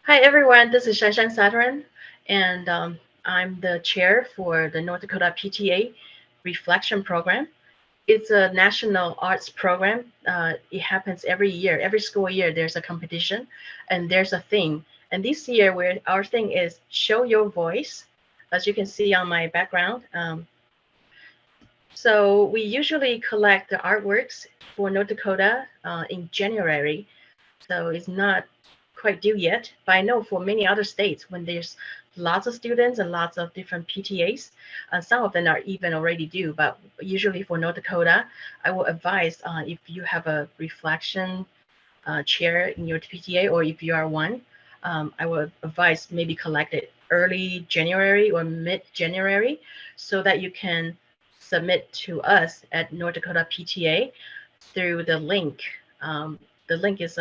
Hi everyone, this is Shanshan Sataran, and I'm the chair for the North Dakota PTA Reflection Program. It's a national arts program. It happens every year, every school year. There's a competition, and there's a theme. And this year, our thing is show your voice, as you can see on my background. So we usually collect the artworks for North Dakota in January, so it's not quite due yet. But I know for many other states, when there's lots of students and lots of different PTAs, some of them are even already due. But usually for North Dakota, I will advise if you have a reflection chair in your PTA, or if you are one, I would advise maybe collect it early January or mid-January so that you can submit to us at North Dakota PTA through the link. The link is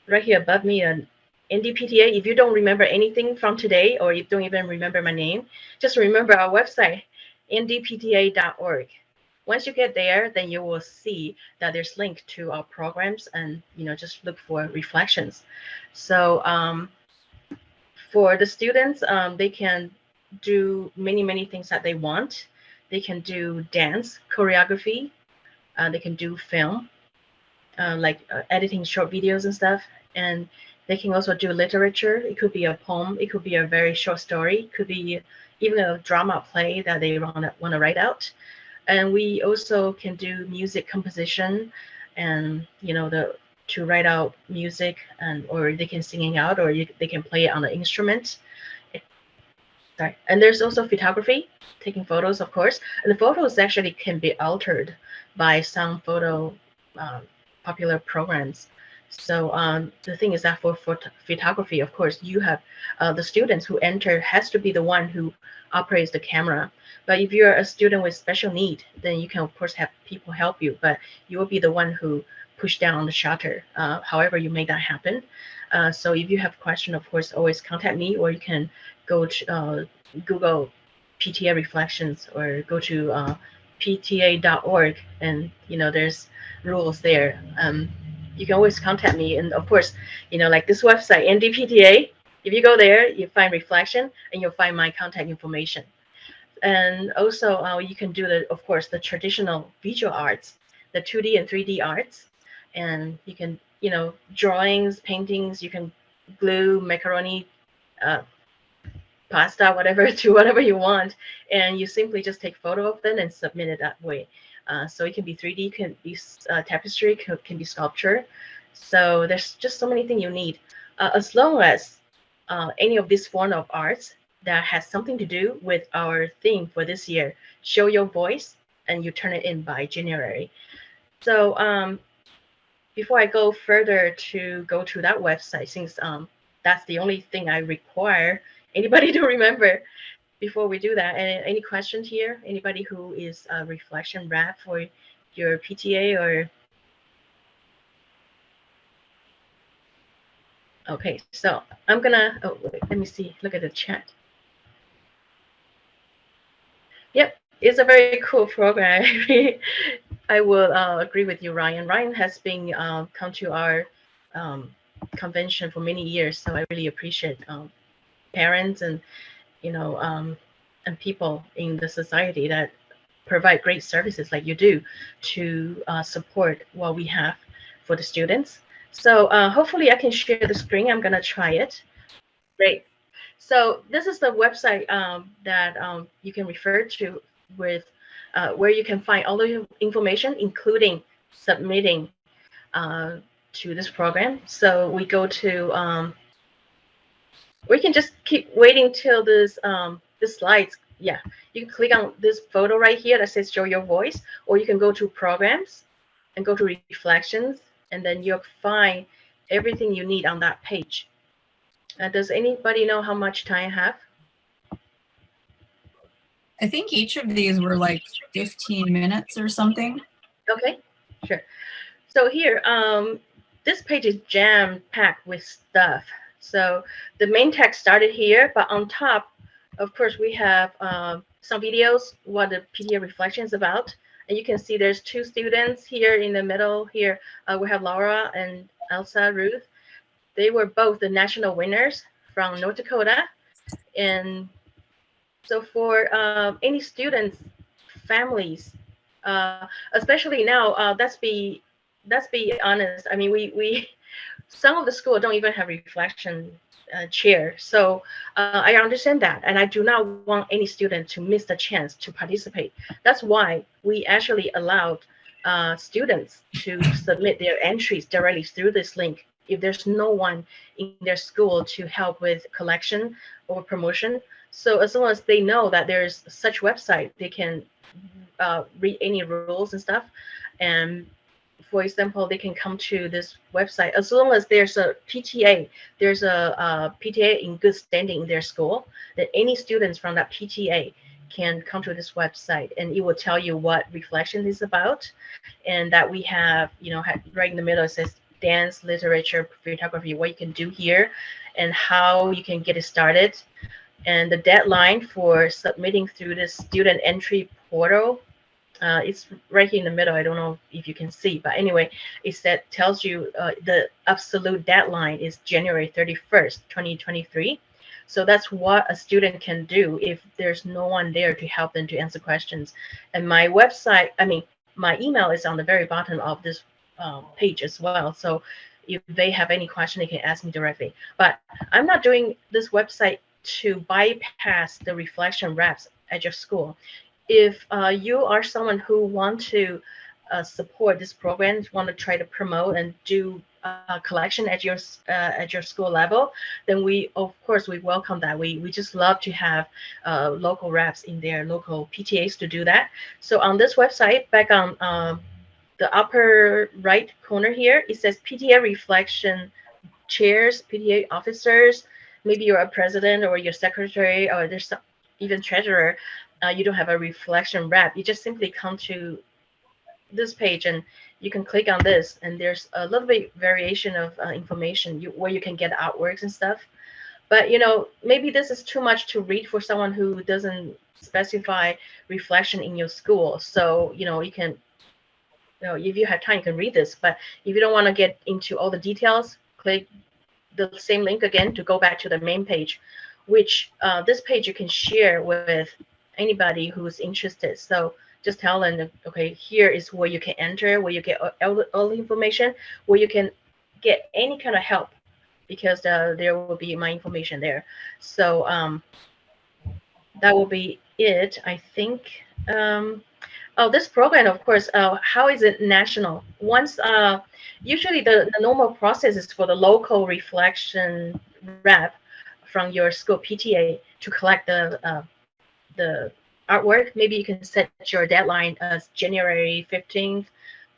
right here above me, an NDPTA. If you don't remember anything from today, or you don't even remember my name, just remember our website, ndpta.org. Once you get there, then you will see that there's link to our programs, and just look for reflections. So for the students, they can do many things that they want. They can do dance, choreography. They can do film, like editing short videos and stuff. And they can also do literature. It could be a poem. It could be a very short story. It could be even a drama play that they want to write out. And we also can do music composition, and to write out music, and or they can sing it out, or they can play it on the instrument. Sorry. And there's also photography, taking photos, of course. And the photos actually can be altered by some photo um, popular programs. So the thing is that for photography, of course, you have the students who enter has to be the one who operates the camera. But if you're a student with special need, then you can, of course, have people help you. But you will be the one who push down on the shutter, however you make that happen. So if you have question, of course, always contact me, or you can go to Google PTA Reflections, or go to pta.org, and there's rules there. You can always contact me, and of course, like this website, NDPTA. If you go there, you find reflection, and you'll find my contact information. And also, you can do of course, the traditional visual arts, the 2D and 3D arts, and you can, drawings, paintings. You can glue macaroni, uh, pasta, whatever, to whatever you want, and you simply just take photo of them and submit it that way. So it can be 3D, can be tapestry, can be sculpture. So there's just so many things you need, as long as any of this form of arts that has something to do with our theme for this year, show your voice, and you turn it in by January. So before I go further to go to that website, since that's the only thing I require anybody to remember before we do that. And any questions here? Anybody who is a reflection rep for your PTA or? Okay, so I'm gonna, oh, wait, let me see, look at the chat. Yep, it's a very cool program. I will agree with you, Ryan. Ryan has been come to our um, convention for many years, so I really appreciate parents and and people in the society that provide great services like you do to support what we have for the students. So hopefully I can share the screen. I'm gonna try it. Great. So this is the website that you can refer to with where you can find all the information, including submitting to this program. So we go to, we can just keep waiting till this slides. Yeah, you can click on this photo right here that says show your voice, or you can go to programs and go to reflections, and then you'll find everything you need on that page. Does anybody know how much time I have? I think each of these were like 15 minutes or something. Okay, sure. So here, this page is jam-packed with stuff. So the main text started here, but on top, of course, we have some videos, what the PTA reflection is about. And you can see there's two students here in the middle here. We have Laura and Elsa Ruth. They were both the national winners from North Dakota. And so for any students, families, especially now, let's be honest. I mean, we some of the school don't even have reflection chair. So I understand that, and I do not want any student to miss the chance to participate. That's why we actually allowed students to submit their entries directly through this link. If there's no one in their school to help with collection or promotion, so as long as they know that there's such website, they can read any rules and stuff. And for example, they can come to this website as long as there's a PTA, there's a PTA in good standing in their school, that any students from that PTA can come to this website and it will tell you what reflection is about. And that we have, right in the middle, it says dance, literature, photography, what you can do here and how you can get it started. And the deadline for submitting through the student entry portal, it's right here in the middle. I don't know if you can see, but anyway, it tells you the absolute deadline is January 31st, 2023. So that's what a student can do if there's no one there to help them to answer questions. And my website, I mean, my email is on the very bottom of this page as well. So if they have any question, they can ask me directly. But I'm not doing this website to bypass the reflection reps at your school. If you are someone who want to support this program, want to try to promote and do collection at your school level, then we of course we welcome that. We just love to have local reps in their local PTAs to do that. So on this website, back on the upper right corner here, it says PTA reflection chairs, PTA officers. Maybe you're a president or your secretary or there's some, even treasurer. You don't have a reflection rep. You just simply come to this page and you can click on this, and there's a little bit variation of information where you can get artworks and stuff. But maybe this is too much to read for someone who doesn't specify reflection in your school. So you can, if you have time, you can read this. But if you don't want to get into all the details, click the same link again to go back to the main page, which this page you can share with anybody who's interested. So just tell them, okay, here is where you can enter, where you get all the information, where you can get any kind of help, because there will be my information there. So that will be it, I think. Oh, this program, of course, how is it national? Once, usually the normal process is for the local reflection rep from your school PTA to collect the artwork. Maybe you can set your deadline as January 15th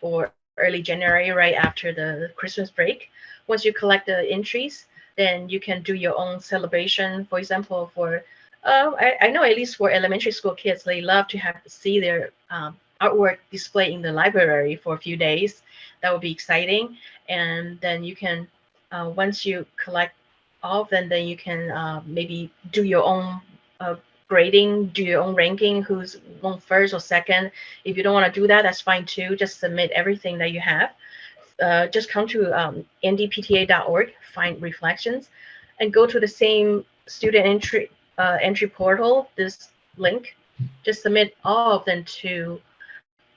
or early January, right after the Christmas break. Once you collect the entries, then you can do your own celebration. For example, for I know at least for elementary school kids, they love to have see their artwork display in the library for a few days. That would be exciting. And then you can, once you collect all of them, then you can maybe do your own grading, do your own ranking, who's won first or second. If you don't want to do that, that's fine too. Just submit everything that you have. Just come to ndpta.org, find reflections, and go to the same student entry portal, this link. Just submit all of them to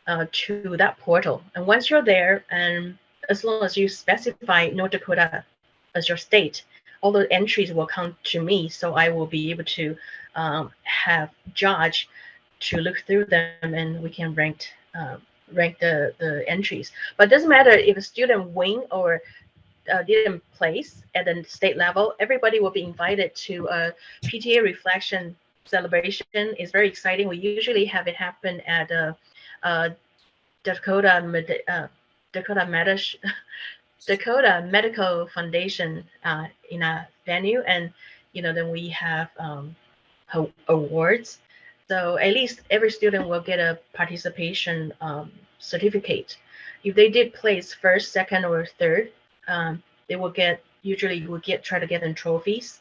that portal. And once you're there, and as long as you specify North Dakota as your state, all the entries will come to me, so I will be able to have judge to look through them, and we can rank the entries. But it doesn't matter if a student win or didn't place at the state level. Everybody will be invited to a PTA reflection celebration. It's very exciting. We usually have it happen at uh, Dakota Dakota Dakota Medical Foundation in a venue, and then we have awards. So at least every student will get a participation certificate. If they did place first, second, or third, they will get, usually you will try to get them trophies,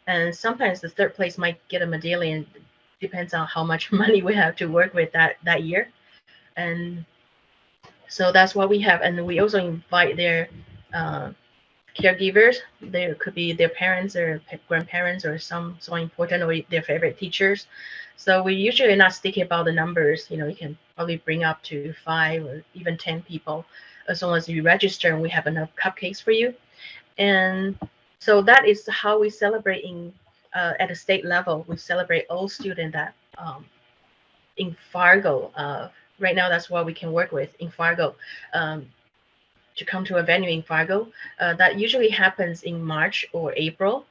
and sometimes the third place might get a medallion. Depends on how much money we have to work with that year. And so that's what we have. And we also invite their caregivers. There could be their parents or grandparents or some so important or their favorite teachers. So we usually not sticky about the numbers. You can probably bring up to 5 or even 10 people as long as you register and we have enough cupcakes for you. And so that is how we celebrate at a state level. We celebrate all students that in Fargo. Right now, that's what we can work with in Fargo. Um, to come to a venue in Fargo. That usually happens in March or April.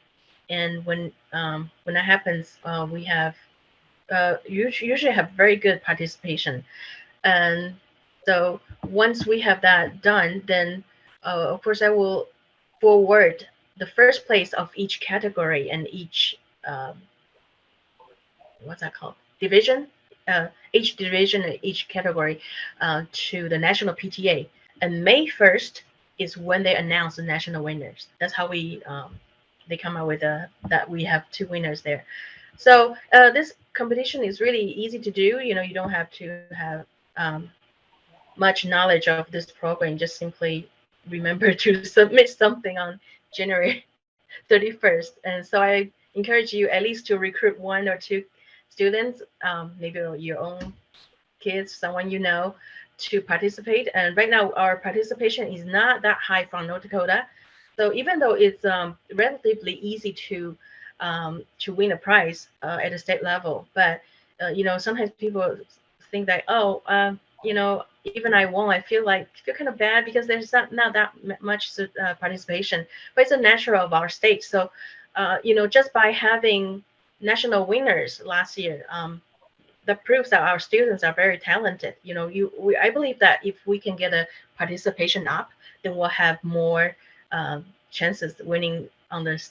And when that happens, we have usually have very good participation. And so once we have that done, then of course I will forward the first place of each category and each um, what's that called, division, each division and each category to the National PTA. And May 1st is when they announce the national winners. That's how they come out with that we have 2 winners there. So this competition is really easy to do. You don't have to have much knowledge of this program. Just simply remember to submit something on January 31st. And so I encourage you at least to recruit 1 or 2 students, maybe your own kids, someone you know, to participate. And right now, our participation is not that high from North Dakota. So even though it's relatively easy to win a prize at a state level, but sometimes people think that, oh, even I won, I feel kind of bad because there's not that much participation, but it's a natural of our state. So just by having national winners last year, that proves that our students are very talented. I believe that if we can get a participation up, then we'll have more chances winning on the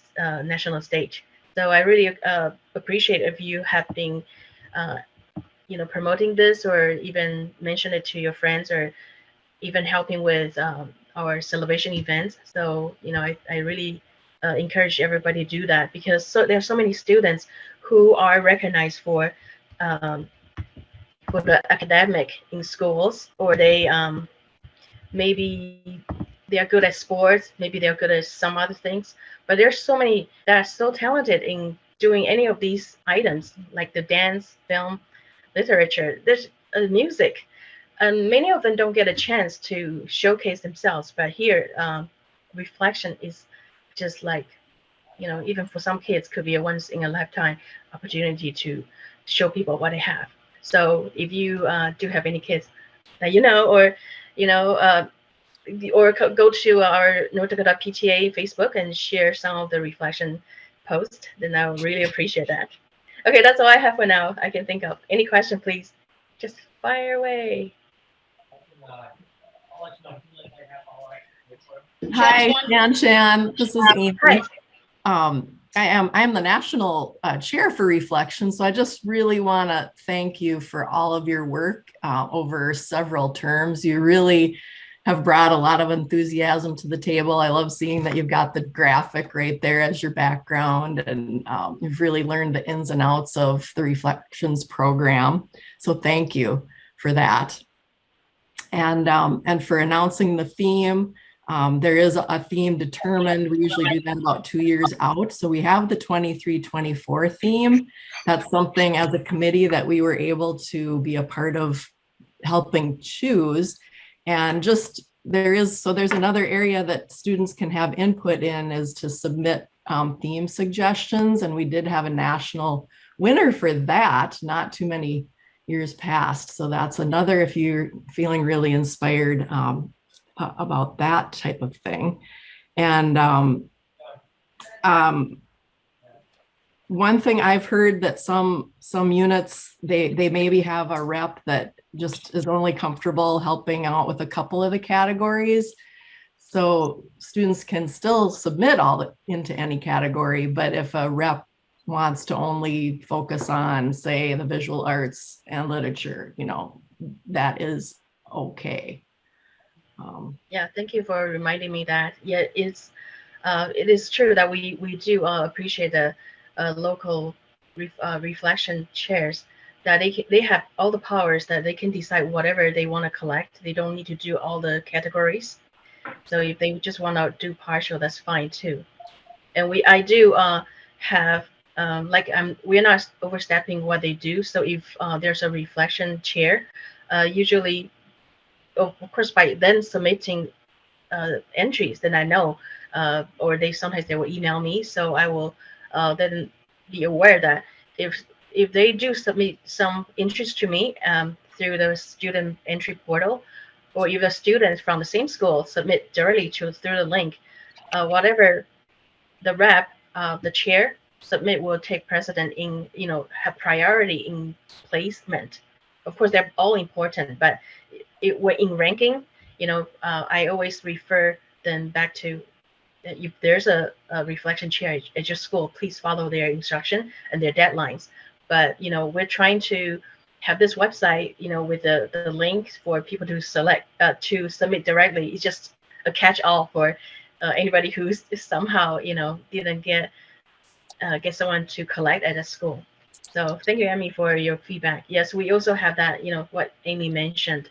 national stage. So I really appreciate if you have been, promoting this or even mention it to your friends or even helping with our celebration events. So I really encourage everybody to do that because there are so many students who are recognized um, for the academic in schools, or they maybe they are good at sports, maybe they're good at some other things, but there's so many that are so talented in doing any of these items, like the dance, film, literature, there's music, and many of them don't get a chance to showcase themselves. But here, reflection is just like, even for some kids, could be a once in a lifetime opportunity to show people what they have. So if you do have any kids that or you know, or go to our North Dakota PTA Facebook and share some of the reflection posts, then I would really appreciate that. Okay, that's all I have for now. I can think of. Any question, please, just fire away. Hi, Shan. This is Amy. Hi. I'm the national chair for Reflections, so I just really want to thank you for all of your work over several terms. You really have brought a lot of enthusiasm to the table. I love seeing that you've got the graphic right there as your background, and you've really learned the ins and outs of the Reflections program. So thank you for that. And for announcing the theme. There is a theme determined. We usually do that about 2 years out. So we have the 23-24 theme. That's something as a committee that we were able to be a part of helping choose. And there's another area that students can have input in is to submit theme suggestions. And we did have a national winner for that, not too many years past. So that's another, if you're feeling really inspired about that type of thing. And one thing I've heard that some units, they maybe have a rep that just is only comfortable helping out with a couple of the categories. So students can still submit into any category, but if a rep wants to only focus on, say, the visual arts and literature, that is okay. Yeah, thank you for reminding me that. Yeah, it is true that we do appreciate the local reflection chairs, that they have all the powers that they can decide whatever they want to collect. They don't need to do all the categories. So if they just want to do partial, that's fine too. And I do have like we're not overstepping what they do. So if there's a reflection chair, usually of course by then submitting entries, then I know, or sometimes they will email me, so I will then be aware that if they do submit some entries to me through the student entry portal, or if a student from the same school submit directly through the link, whatever the rep, the chair submit will take precedent in, have priority in placement. Of course, they're all important, but we're in ranking. I always refer then back to if there's a reflection chair at your school, please follow their instruction and their deadlines. But we're trying to have this website, with the links for people to select to submit directly. It's just a catch-all for anybody who's somehow didn't get someone to collect at a school. So thank you, Amy, for your feedback. Yes, we also have that, what Amy mentioned,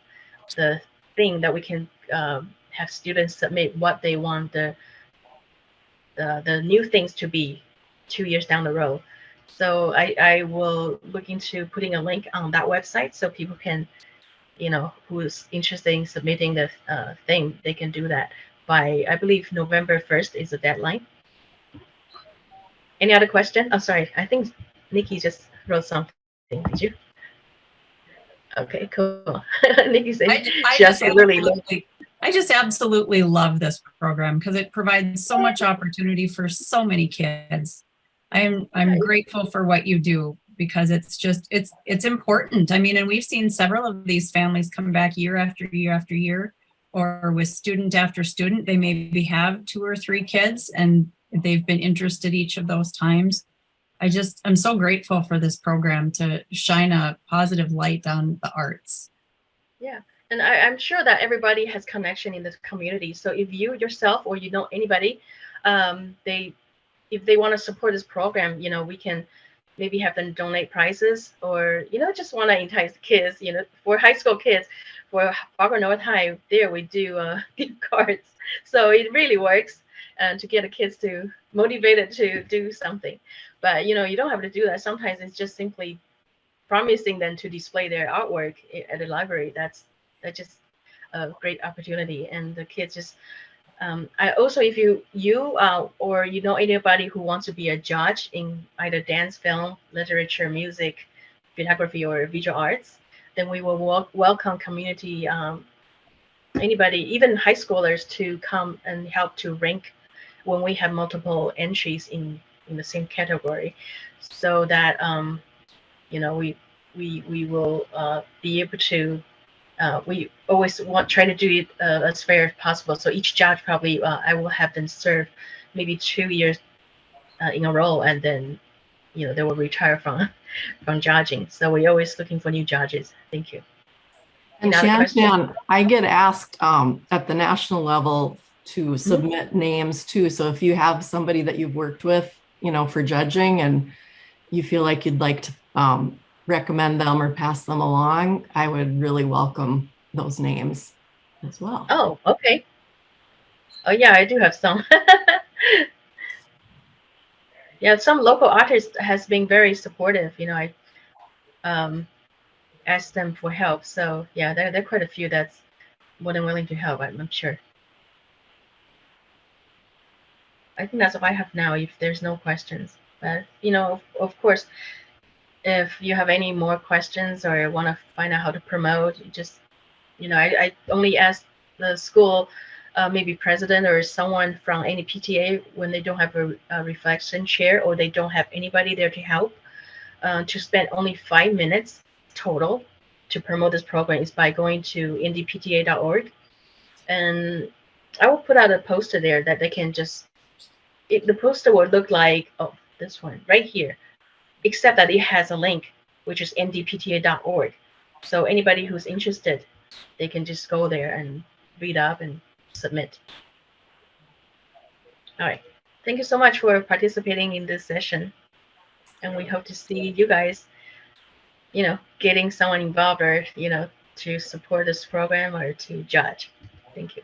the thing that we can have students submit what they want the new things to be 2 years down the road. So I will look into putting a link on that website so people can, who's interested in submitting the thing, they can do that by, I believe, November 1st is the deadline. Any other question? Oh, sorry. I think Nikki just wrote something. Did you? Okay, cool. Nikki said I just absolutely love this program because it provides so much opportunity for so many kids. I'm grateful for what you do because it's important. I mean, and we've seen several of these families come back year after year after year, or with student after student. They maybe have 2 or 3 kids and they've been interested each of those times. I'm so grateful for this program to shine a positive light on the arts. Yeah. And I'm sure that everybody has connection in this community. So if you yourself or anybody, if they want to support this program, we can maybe have them donate prizes, or just want to entice kids. For high school kids, for Fargo North High, there we do gift cards. So it really works, and to get the kids to motivated to do something. But you don't have to do that. Sometimes it's just simply promising them to display their artwork at the library. That's just a great opportunity, and the kids just I also, if you or anybody who wants to be a judge in either dance, film, literature, music, photography, or visual arts, then we will welcome community, anybody, even high schoolers, to come and help to rank when we have multiple entries in the same category, so that we will be able to. We always try to do it as fair as possible. So each judge probably I will have them serve maybe 2 years in a row, and then they will retire from judging. So we're always looking for new judges. Thank you. And Shan, I get asked at the national level to submit names too. So if you have somebody that you've worked with, for judging, and you feel like you'd like to recommend them or pass them along, I would really welcome those names as well. Oh, okay. Oh yeah, I do have some. Yeah, some local artists has been very supportive. I asked them for help. So yeah, there are quite a few that's more than willing to help, I'm sure. I think that's all I have now, if there's no questions. But of course, if you have any more questions or want to find out how to promote, just I only ask the school, maybe president or someone from any PTA, when they don't have a reflection chair or they don't have anybody there to help, to spend only 5 minutes total to promote this program, is by going to ndpta.org, and I will put out a poster there that they can just. The poster will look like, oh, this one right here, except that it has a link, which is ndpta.org. So anybody who's interested, they can just go there and read up and submit. All right. Thank you so much for participating in this session. And we hope to see you guys, getting someone involved, or, to support this program or to judge. Thank you.